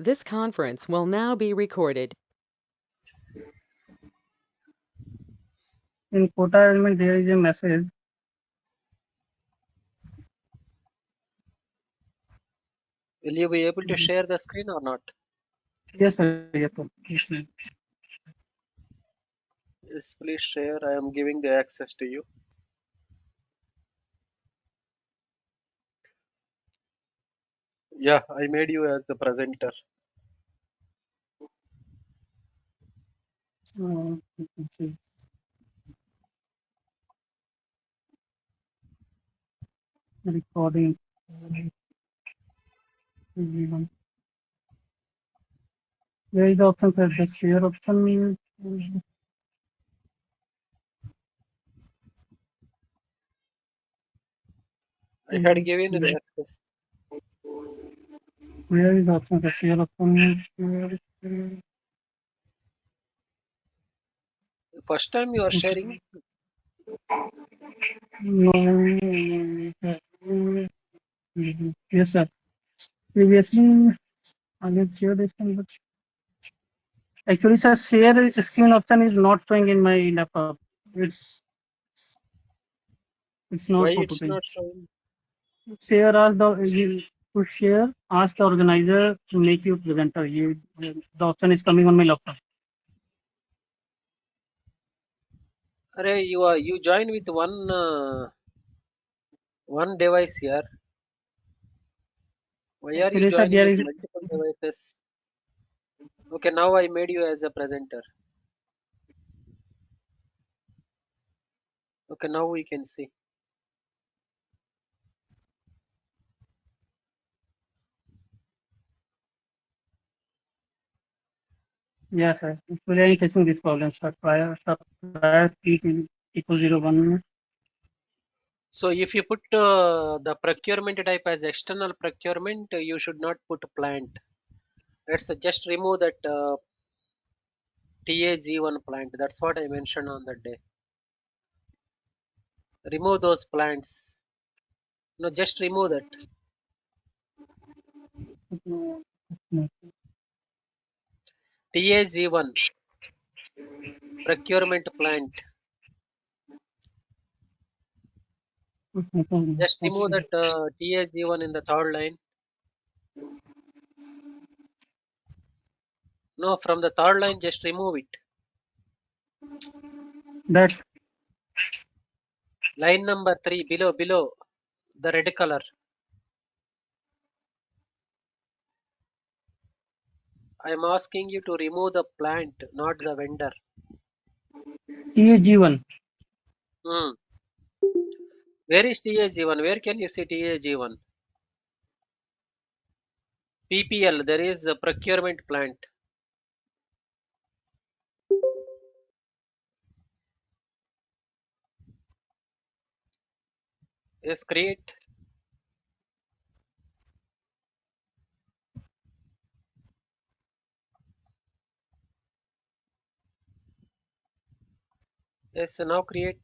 This conference will now be recorded. In quota element, there is a message. Will you be able to share the screen or not? Yes, sir. Yes, sir. Yes, sir. Yes, please share. I am giving the access to you. Yeah, I made you as the presenter. Let me see. Recording. Where is the option for the share option? I had given you the access. Where is the option for share option? First time you are sharing. No. Yes, sir. Previously, I have shared this one, but actually, sir, share screen option is not showing in my laptop. It's Why not it's putting. not showing? Share ask to share, ask the organizer to make you presenter. The option is coming on my laptop. Array, you join with one device here. Why are you Actually, sir, joining there with is multiple devices? Okay, now I made you as a presenter. Okay, now we can see. yes, sir. Actually, I am facing this problem. Sir, prior P equal 01. So if you put the procurement type as external procurement, you should not put plant. Let's just remove that TAG1 plant. That's what I mentioned on that day. Remove those plants. No, just remove that. TAG1 procurement plant. Just remove that TAG1 in the third line. No, from the third line, just remove it. That's Line number 3, below the red color. I am asking you to remove the plant, not the vendor. TAG1. Hmm. Where is TAG1? Where can you see TAG1? PPL, there is a procurement plant. Yes, create. Yes, now create.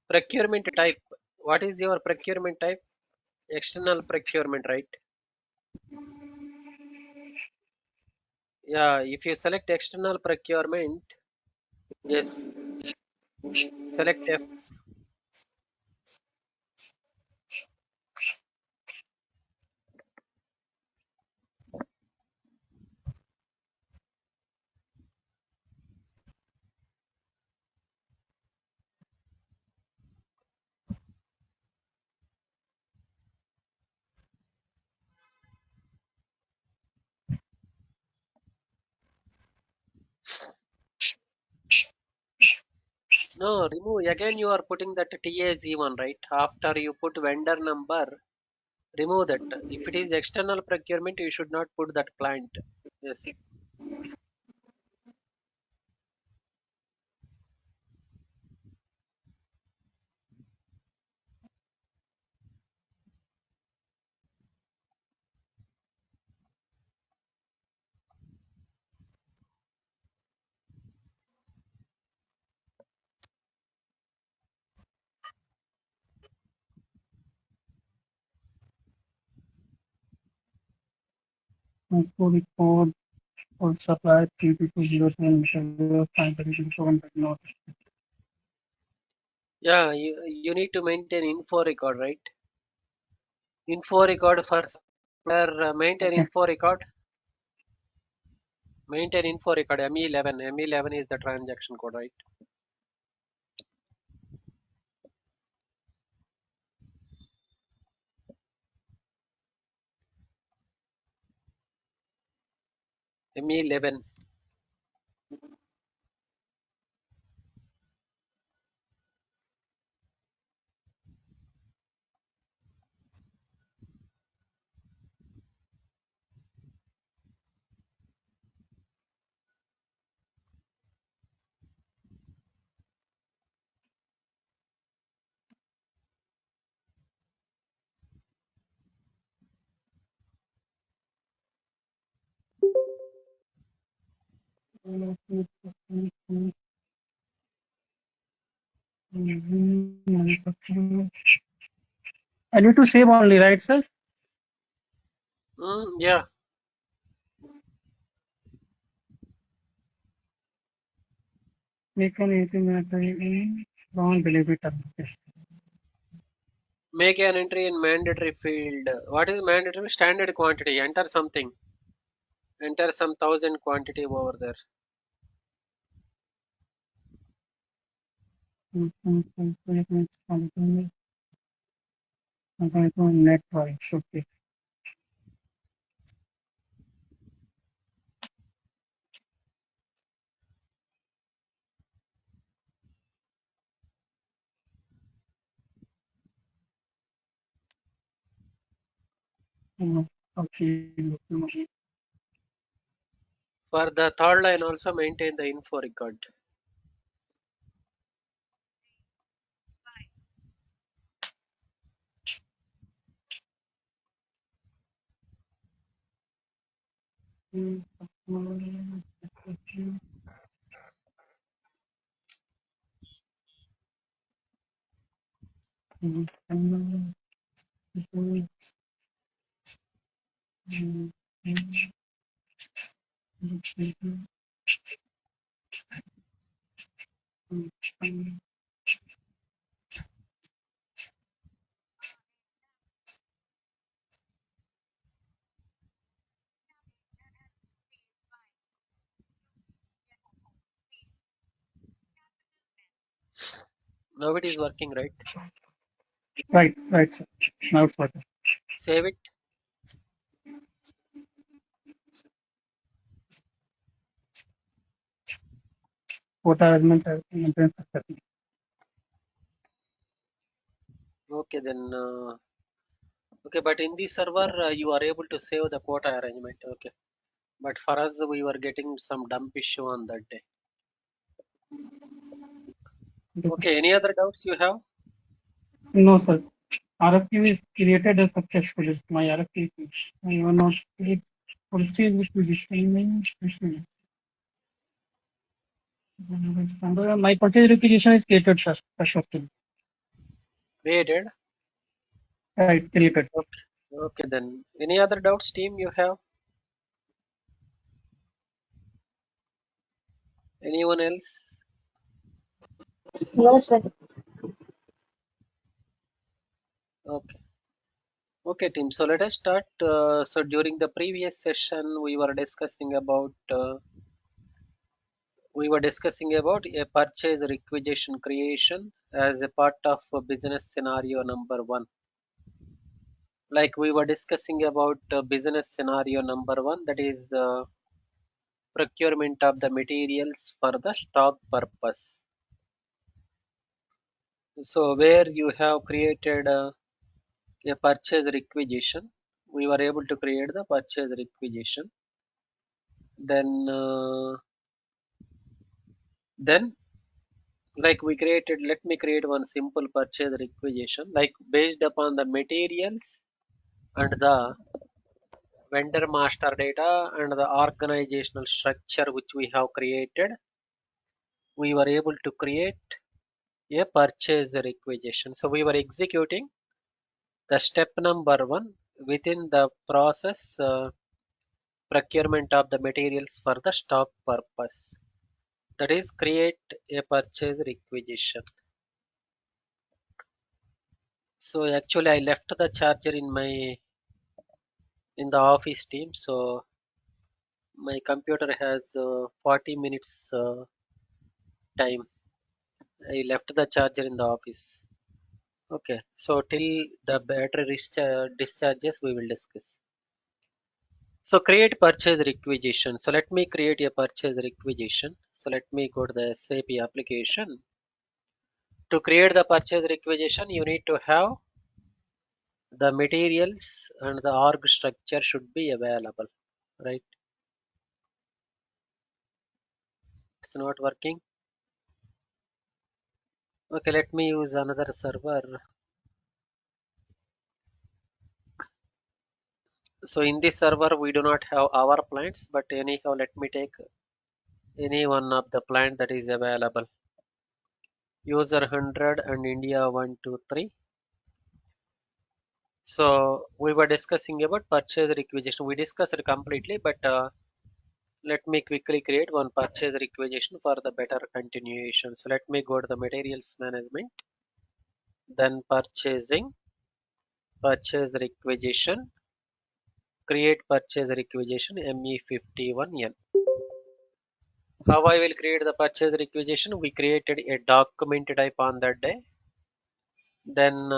Procurement type. What is your procurement type? External procurement, right? Yeah, if you select external procurement, yes, select F. No, remove. Again, you are putting that TAZ1, right? After you put vendor number, remove that. If it is external procurement, you should not put that plant. Yes. the code or supply 3202 not. Yeah, you need to maintain info record, right? Info record for supplier, maintain Okay. info record. Maintain info record ME11. ME11 is the transaction code, right? ME11. I need to save only, right, sir? Yeah. Make an entry in wrong delivery term. Make an entry in mandatory field. What is mandatory? Standard quantity. Enter something. Enter some 1000 quantity over there. Net price. Okay. Okay. For the third line also maintain the info record. Now it is working, right? Right, sir. Now it's working. Save it. Quota element maintenance successful. Okay, then. Okay, but in this server, you are able to save the quota arrangement. Okay. But for us, we were getting some dump issue on that day. Okay, any other doubts you have? No, sir. RFQ is created as successfully. My RFQ is I will not create policies which will be streaming. My purchase requisition is created, sir. Successfully. Created. Right, created. Okay. Okay, then. Any other doubts, team, you have? Anyone else? No, sir. Okay. Okay, team. So let us start. So during the previous session, we were discussing about a purchase requisition creation as a part of business scenario number one. Like we were discussing about business scenario number one, that is procurement of the materials for the stock purpose. So where you have created a purchase requisition, we were able to create the purchase requisition. Then like we created, let me create one simple purchase requisition, like based upon the materials and the vendor master data and the organizational structure which we have created, we were able to create a purchase requisition. So we were executing the step number one within the process procurement of the materials for the stock purpose. That is, create a purchase requisition. So actually I left the charger in the office team, so my computer has 40 minutes time. I left the charger in the office. Okay, so till the battery discharges we will discuss. So create purchase requisition. So let me create a purchase requisition. So let me go to the SAP application. To create the purchase requisition, you need to have the materials and the org structure should be available, right? It's not working. Okay, let me use another server. So in this server we do not have our plants, but anyhow let me take any one of the plant that is available. User 100 and India 123. So we were discussing about purchase requisition. We discussed it completely, but let me quickly create one purchase requisition for the better continuation. So let me go to the materials management, then purchasing, purchase requisition, create purchase requisition ME51N. How I will create the purchase requisition? We created a document type on that day. Then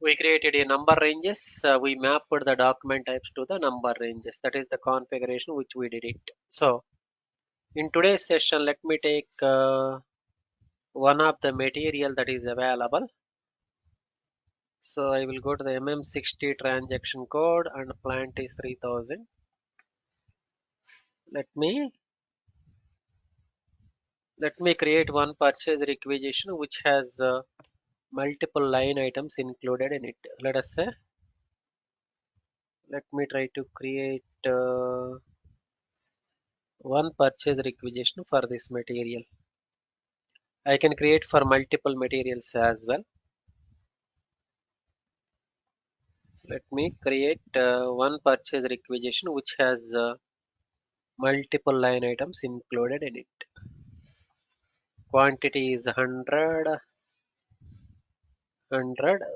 we created a number ranges. We mapped the document types to the number ranges. That is the configuration which we did it. So in today's session, let me take one of the material that is available. So I will go to the MM60 transaction code and plant is 3000. Let me create one purchase requisition which has multiple line items included in it. Let us say, let me try to create one purchase requisition for this material. I can create for multiple materials as well. Let me create one purchase requisition which has multiple line items included in it. Quantity is 100.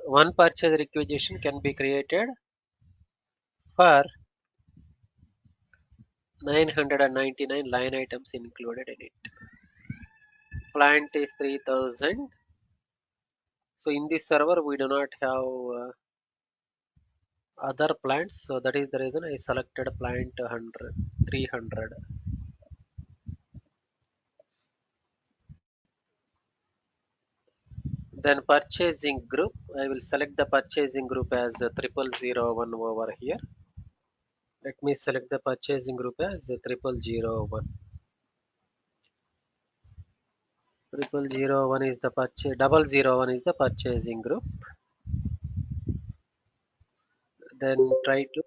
One purchase requisition can be created for 999 line items included in it. Plant is 3000. So in this server we do not have other plants, so that is the reason I selected plant 300. Then purchasing group, I will select the purchasing group as 0001 over here. Let me select the purchasing group as 0001. 0001 is the purchase, 001 is the purchasing group. Then try to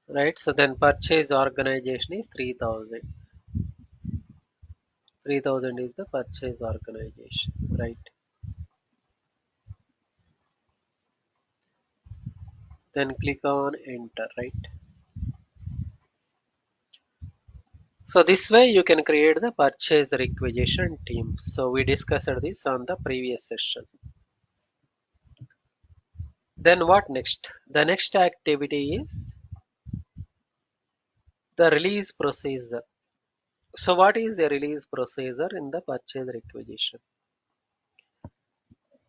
right. So then purchase organization is 3000. 3000 is the purchase organization, right? Then click on enter, right? So this way you can create the purchase requisition team. So we discussed this on the previous session. Then what next? The next activity is the release procedure. So what is the release procedure in the purchase requisition?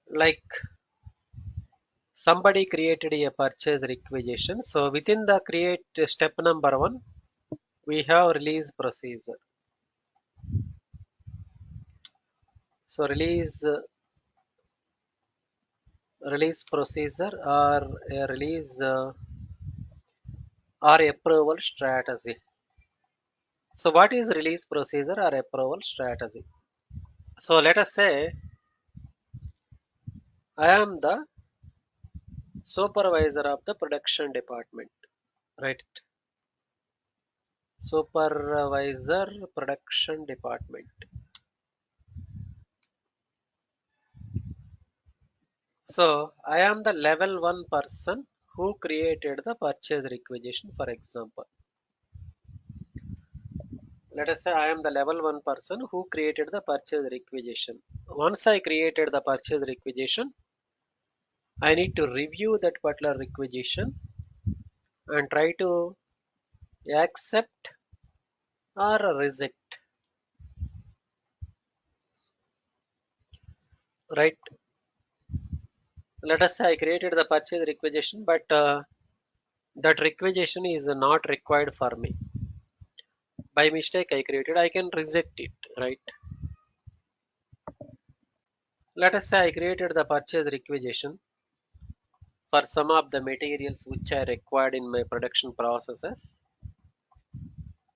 Like somebody created a purchase requisition. So within the create step number 1, we have release procedure. So release procedure or a release or approval strategy. So what is release procedure or approval strategy? So let us say I am the supervisor of the production department, right? Supervisor production department. So I am the level 1 person who created the purchase requisition, for example. Let us say I am the level 1 person who created the purchase requisition. Once I created the purchase requisition, I need to review that particular requisition and try to accept or reject, right? Let us say I created the purchase requisition, but that requisition is not required for me. By mistake I created, I can reject it, right? Let us say I created the purchase requisition for some of the materials which I required in my production processes.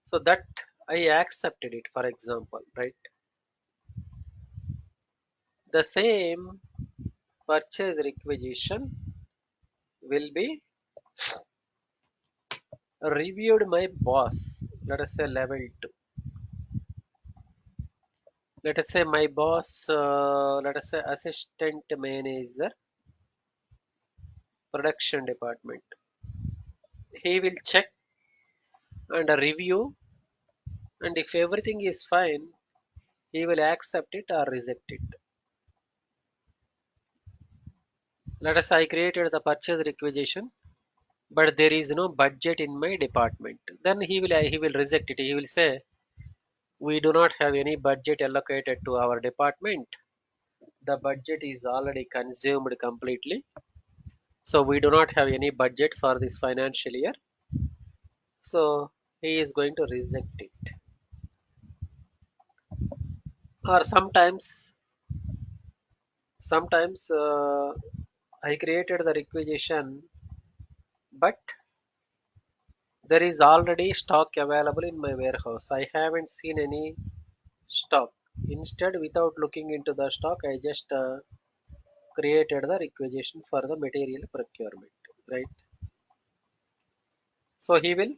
So that I accepted it, for example, right? The same purchase requisition will be reviewed by boss. Let us say level 2. Let us say my boss, let us say assistant manager, production department. He will check and review, and if everything is fine, he will accept it or reject it. Let us say I created the purchase requisition, but there is no budget in my department. Then he will reject it. He will say, we do not have any budget allocated to our department. The budget is already consumed completely. So we do not have any budget for this financial year. So he is going to reject it. Or sometimes I created the requisition, but there is already stock available in my warehouse. I haven't seen any stock. Instead, without looking into the stock, I just created the requisition for the material procurement, right? So he will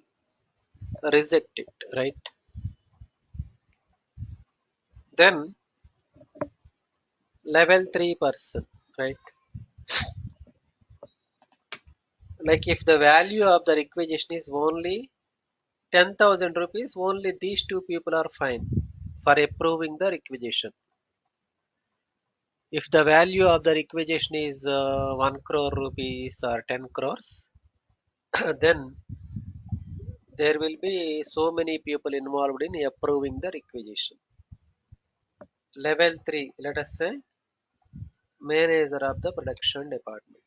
reject it, right? Then level 3 person, right? Like if the value of the requisition is only 10,000 rupees, only these two people are fine for approving the requisition. If the value of the requisition is 1 crore rupees or 10 crores, then there will be so many people involved in approving the requisition. Level 3, let us say manager of the production department.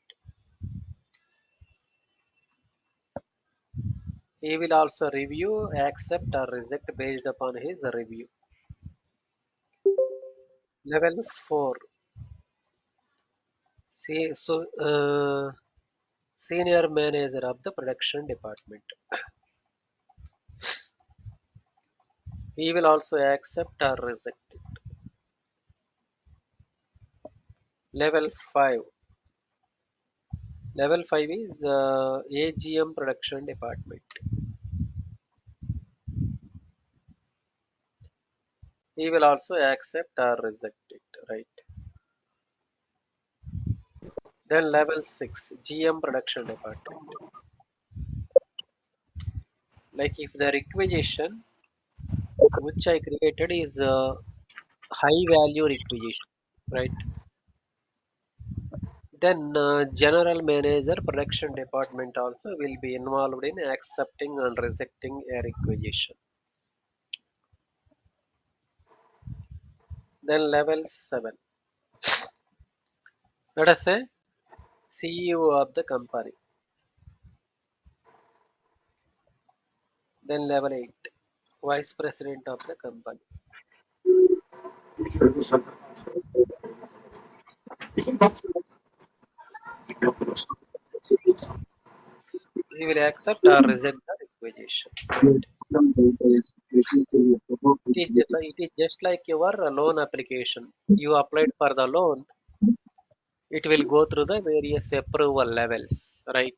He will also review, accept or reject based upon his review. Level 4, senior manager of the production department. He will also accept or reject it. Level 5. Level 5 is AGM production department. He will also accept or reject it, right? Then level 6, GM production department. Like if the requisition which I created is a high value requisition, right? Then general manager production department also will be involved in accepting and rejecting a requisition. Then level 7. Let us say CEO of the company. Then level 8. Vice president of the company. He will accept or reject the requisition, right? It is just like your loan application. You applied for the loan, it will go through the various approval levels, right?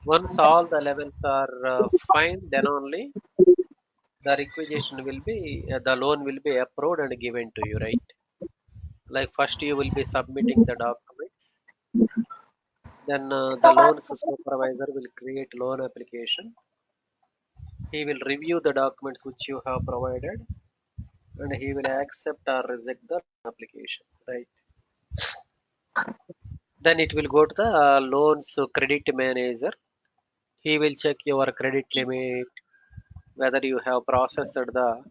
Once all the levels are fine, then only the requisition will be, the loan will be approved and given to you, right? Like first you will be submitting the documents, Then the loan supervisor will create loan application. He will review the documents which you have provided, and he will accept or reject the application, right? Then it will go to the loans credit manager. He will check your credit limit, whether you have processed the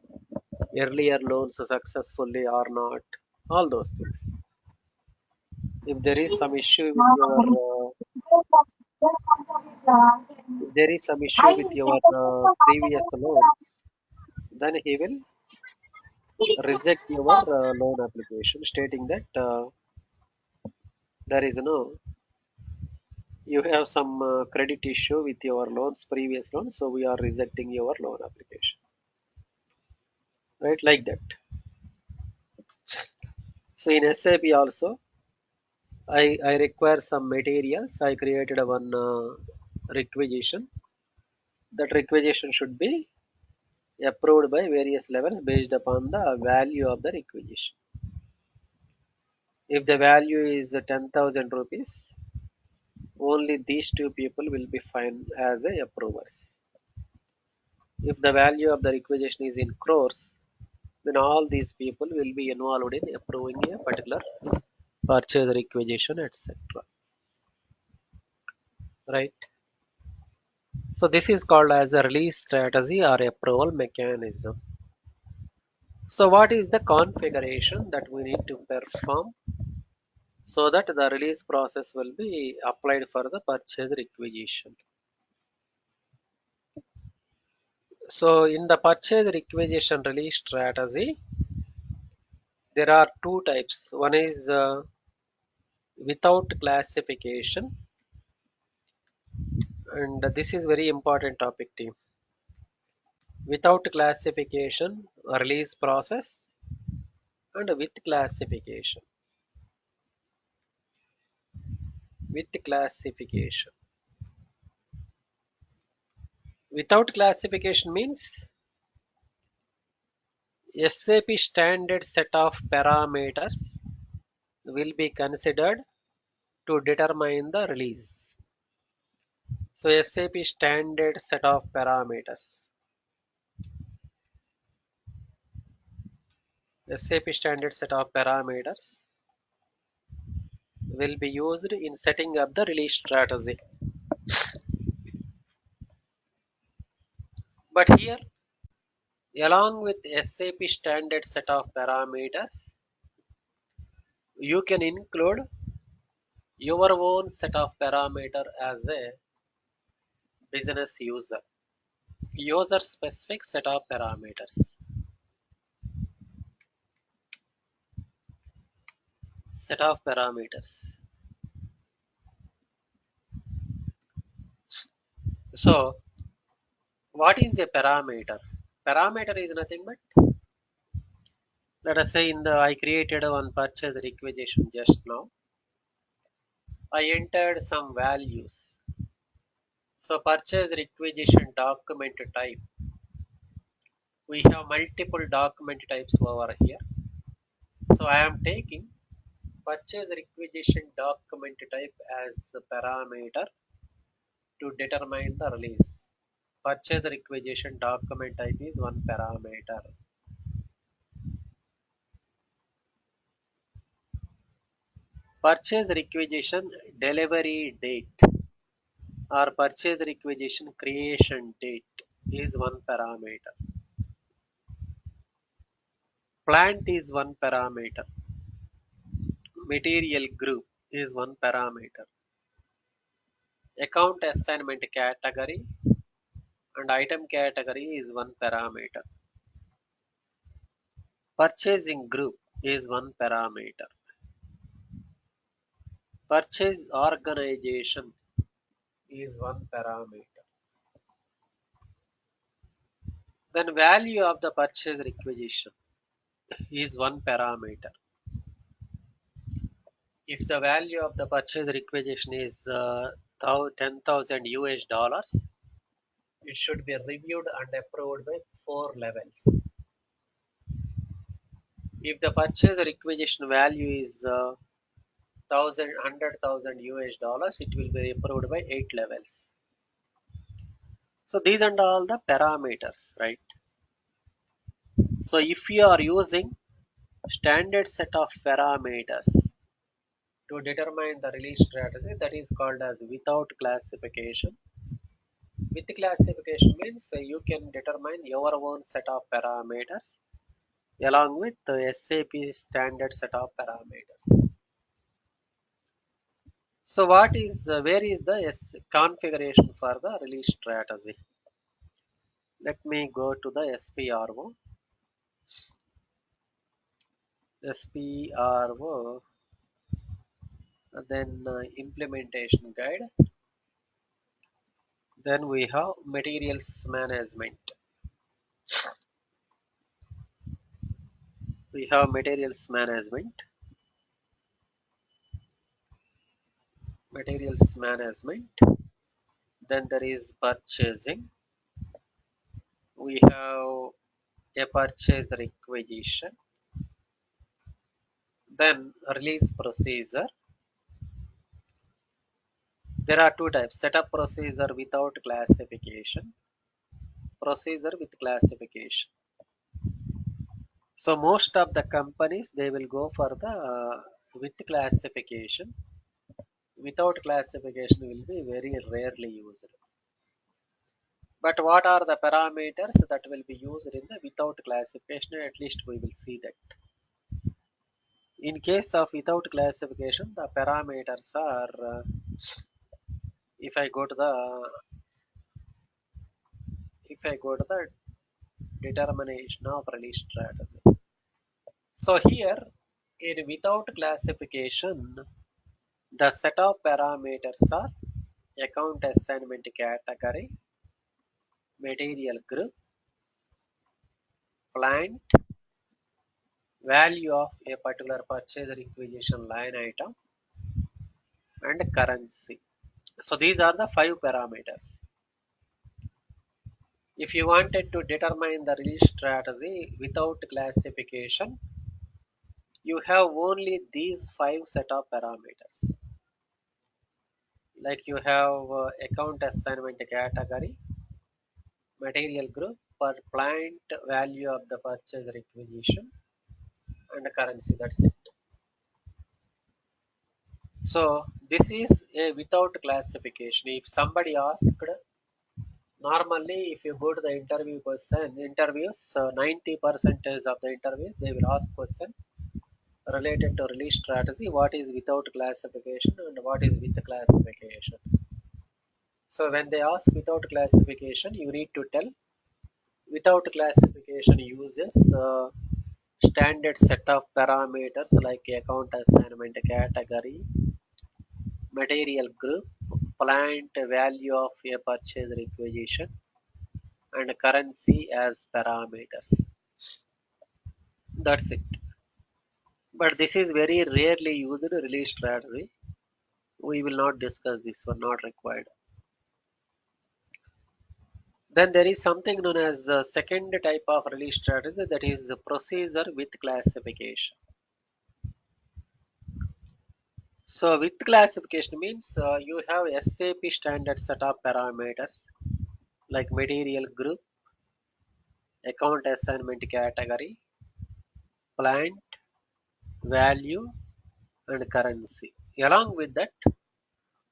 earlier loans successfully or not, all those things. If there is some issue with your if there is some issue with your previous loans, then he will reject your loan application, stating that there is no you have some credit issue with your loans, previous loans, so we are rejecting your loan application, right? Like that. So in SAP also, I require some materials. I created a one requisition. That requisition should be approved by various levels based upon the value of the requisition. If the value is 10,000 rupees, only these two people will be fine as a approvers. If the value of the requisition is in crores, then all these people will be involved in approving a particular purchase requisition, etc. Right? So this is called as a release strategy or approval mechanism. So what is the configuration that we need to perform so that the release process will be applied for the purchase requisition? So in the purchase requisition release strategy, there are two types. One is without classification, and this is very important topic, team. Without classification release process, and with classification. With classification. Without classification means SAP standard set of parameters will be considered to determine the release. So SAP standard set of parameters. SAP standard set of parameters will be used in setting up the release strategy. But here, along with SAP standard set of parameters, you can include your own set of parameter as a business user. User specific set of parameters. Set of parameters. So, what is a parameter? Parameter is nothing but, let us say I created one purchase requisition just now. I entered some values. So purchase requisition document type. We have multiple document types over here. So I am taking purchase requisition document type as a parameter to determine the release. Purchase requisition document type is one parameter. Purchase requisition delivery date or purchase requisition creation date is one parameter. Plant is one parameter. Material group is one parameter. Account assignment category and item category is one parameter. Purchasing group is one parameter. Purchase organization is one parameter. Then value of the purchase requisition is one parameter. If the value of the purchase requisition is 10,000 US dollars, it should be reviewed and approved by 4 levels. If the purchase requisition value is 100,000 US dollars, it will be approved by 8 levels. So these are all the parameters, right? So if you are using standard set of parameters to determine the release strategy, that is called as without classification. With classification means you can determine your own set of parameters along with the SAP standard set of parameters. So what is where is the configuration for the release strategy? Let me go to the SPRO. SPRO, then implementation guide. Then we have materials management. We have materials management. Materials management. Then there is purchasing. We have a purchase requisition. Then release procedure. There are two types: setup procedure without classification, procedure with classification. So most of the companies, they will go for the with classification. Without classification will be very rarely used. But what are the parameters that will be used in the without classification? At least we will see that. In case of without classification, the parameters are if I go to the determination of release strategy. So here in without classification, the set of parameters are account assignment category, material group, plant, value of a particular purchase requisition line item, and currency. So these are the 5 parameters. If you wanted to determine the release strategy without classification, you have only these 5 set of parameters. Like you have account assignment category, material group, per plant, value of the purchase requisition, and currency. That's it. So this is a without classification. If somebody asked, normally if you go to the interviews, 90% of the interviews, they will ask question related to release strategy, what is without classification and what is with classification. So when they ask without classification, you need to tell without classification uses standard set of parameters like account assignment category, material group, plant, value of a purchase requisition, and currency as parameters. That's it. But this is very rarely used release strategy. We will not discuss this one, not required. Then there is something known as the second type of release strategy, that is the procedure with classification. So with classification means you have SAP standard set of parameters like material group, account assignment category, plant, value, and currency. Along with that,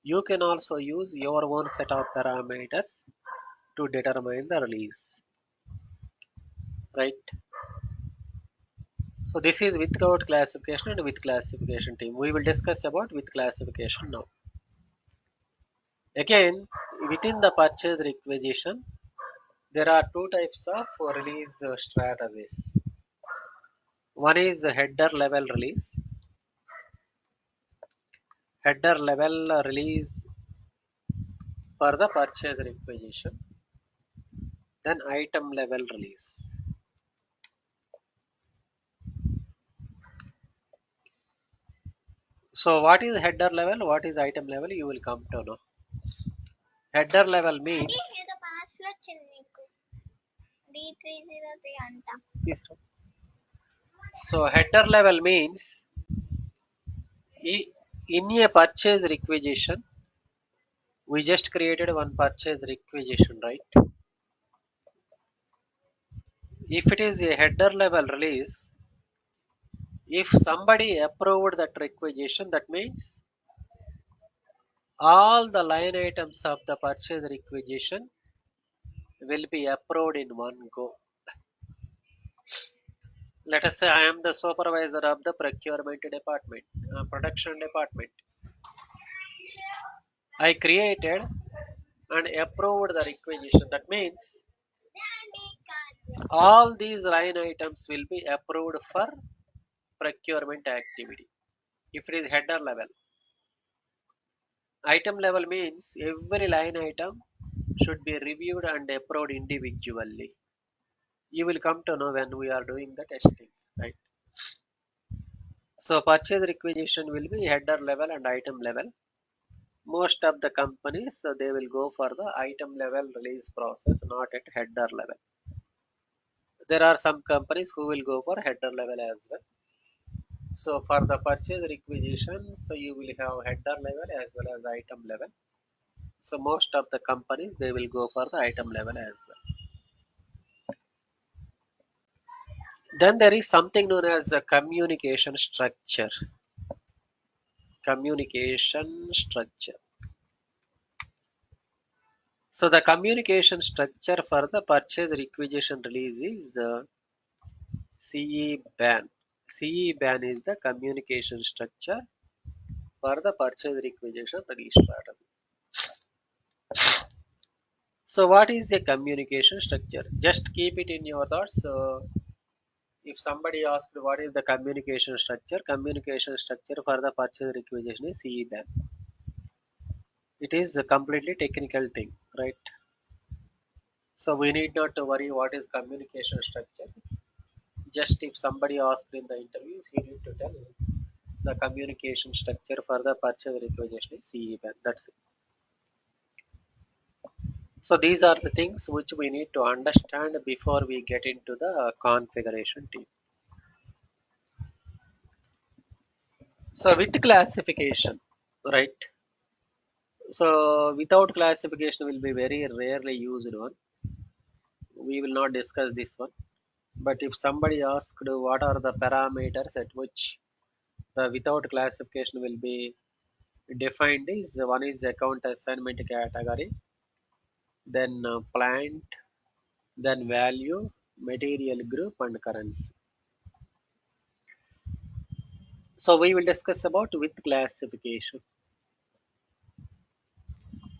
you can also use your own set of parameters to determine the release, right? So this is without classification and with classification team. We will discuss about with classification now. Again, within the purchase requisition, there are two types of release strategies. One is header level release. Header level release for the purchase requisition. Then item level release. So what is header level? What is item level? You will come to know. Header level means so header level means in a purchase requisition, we just created one purchase requisition, right? If it is a header level release, if somebody approved that requisition, that means all the line items of the purchase requisition will be approved in one go. Let us say I am the supervisor of the procurement department, production department. I created and approved the requisition. That means all these line items will be approved for procurement activity. If it is header level, item level means every line item should be reviewed and approved individually. You will come to know when we are doing the testing, right? So purchase requisition will be header level and item level. Most of the companies they will go for the item level release process, not at header level. There are some companies who will go for header level as well. So for the purchase requisition, so you will have header level as well as item level. So most of the companies they will go for the item level as well. Then there is something known as a communication structure. Communication structure. So the communication structure for the purchase requisition release is CE-BAN. CE-BAN is the communication structure for the purchase requisition release strategy. So what is a communication structure? Just keep it in your thoughts. So if somebody asked what is the communication structure for the purchase requisition is CE-BAN. It is a completely technical thing, right? So we need not to worry what is communication structure. Just if somebody asked in the interviews, you need to tell the communication structure for the purchase requisition is CE-BAN. That's it. So these are the things which we need to understand before we get into the configuration team. So with classification, right? So without classification will be very rarely used one. We will not discuss this one. But if somebody asked what are the parameters at which the without classification will be defined is one is account assignment category, then plant, then value, material group and currency. So we will discuss about with classification.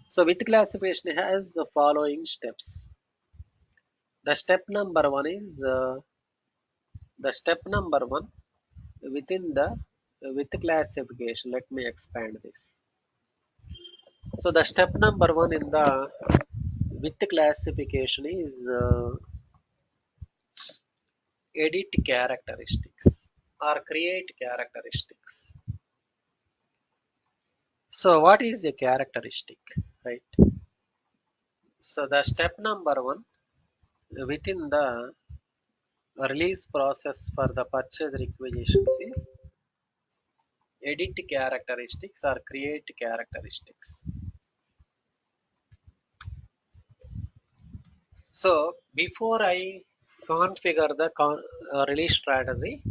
So with classification has the following steps. The step number one is within the with classification. Let me expand this. So the step number one in the with classification is edit characteristics or create characteristics. So what is a characteristic, right? So the step number one within the release process for the purchase requisitions is edit characteristics or create characteristics. So before I configure the release strategy,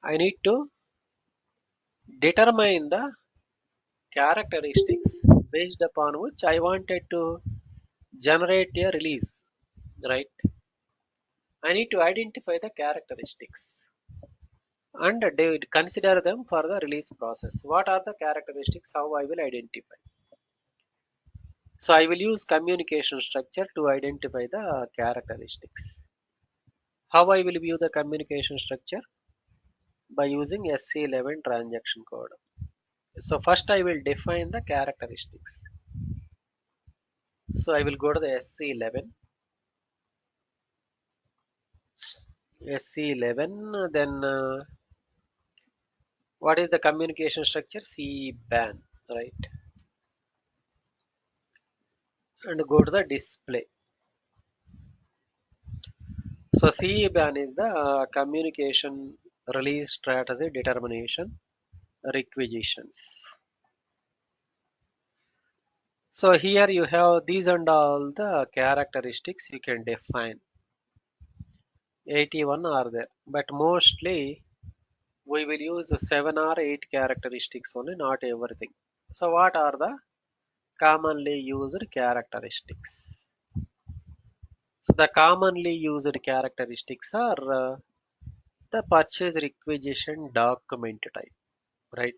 I need to determine the characteristics based upon which I wanted to generate a release, right? I need to identify the characteristics and consider them for the release process. What are the characteristics? How I will identify? So I will use communication structure to identify the characteristics. How I will view the communication structure? By using SC11 transaction code. So first I will define the characteristics. So I will go to the SC11. SC11, then what is the communication structure? CE-BAN, right? And go to the display. So CE-BAN is the communication release strategy determination requisitions. So here you have these and all the characteristics you can define. 81 are there, but mostly we will use 7 or 8 characteristics only, not everything. So what are the commonly used characteristics? So the commonly used characteristics are the purchase requisition document type, right?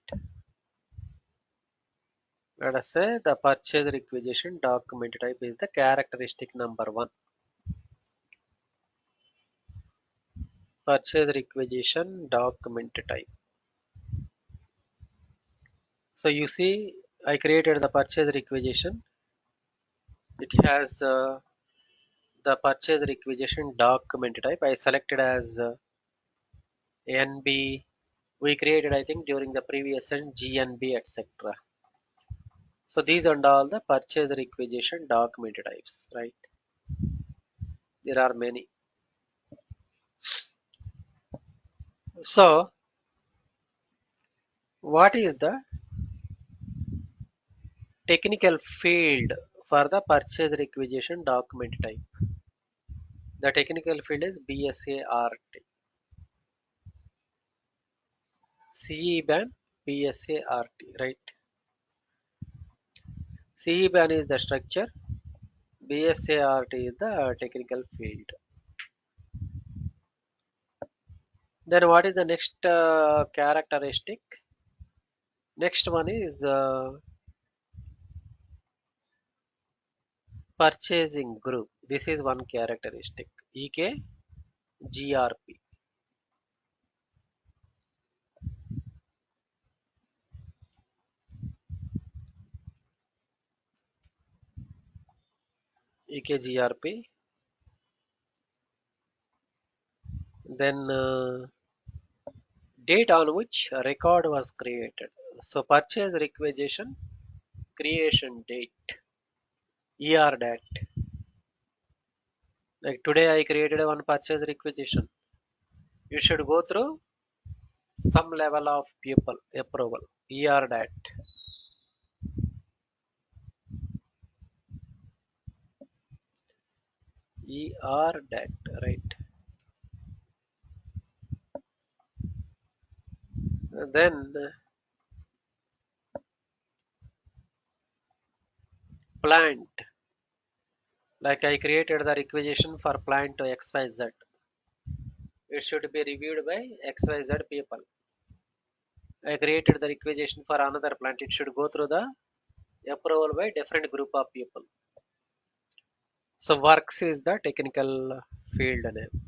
Let us say the purchase requisition document type is the characteristic number 1. Purchase requisition document type. So you see, I created the purchase requisition. It has the purchase requisition document type. I selected as NB. We created, I think, during the previous session GNB, etc. So these are all the purchase requisition document types, right? There are many. So what is the technical field for the purchase requisition document type? The technical field is BSART. CE-BAN, BSART, right? CE-BAN is the structure, BSART is the technical field. Then what is the next characteristic? Next one is purchasing group. This is one characteristic. EKGRP. EKGRP. Then date on which a record was created. So purchase requisition creation date. ERDAT. Like today I created one purchase requisition. You should go through some level of people approval. ERDAT. ERDAT, right? Then plant. Like I created the requisition for plant to XYZ. It should be reviewed by XYZ people. I created the requisition for another plant. It should go through the approval by different group of people. So works is the technical field name.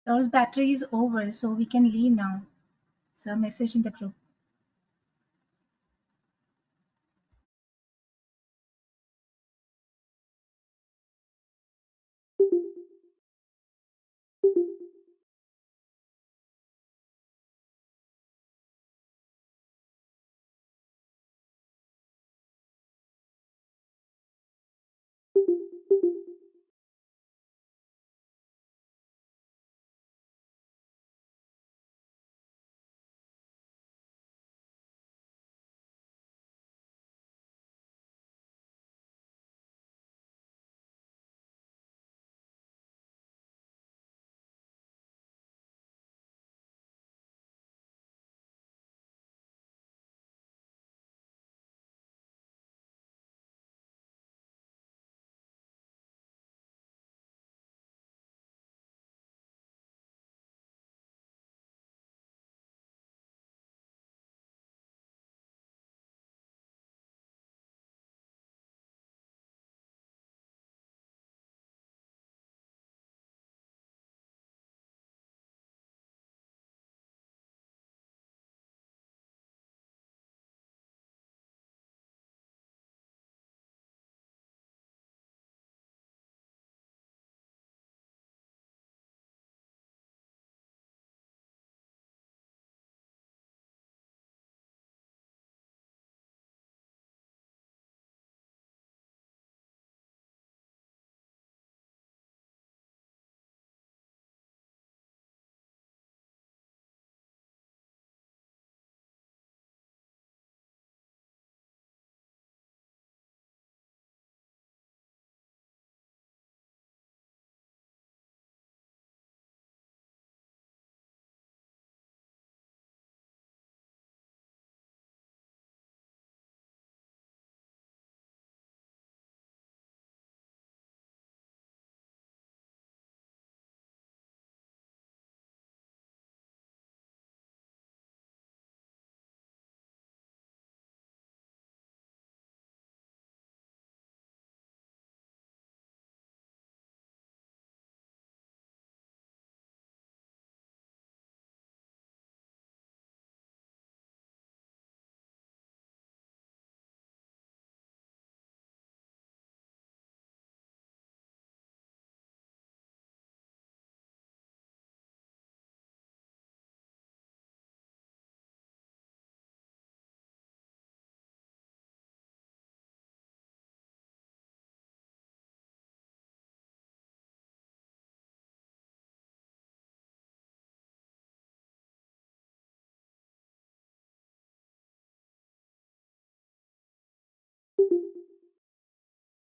Sir's battery is over, so we can leave now. Sir, message in the group.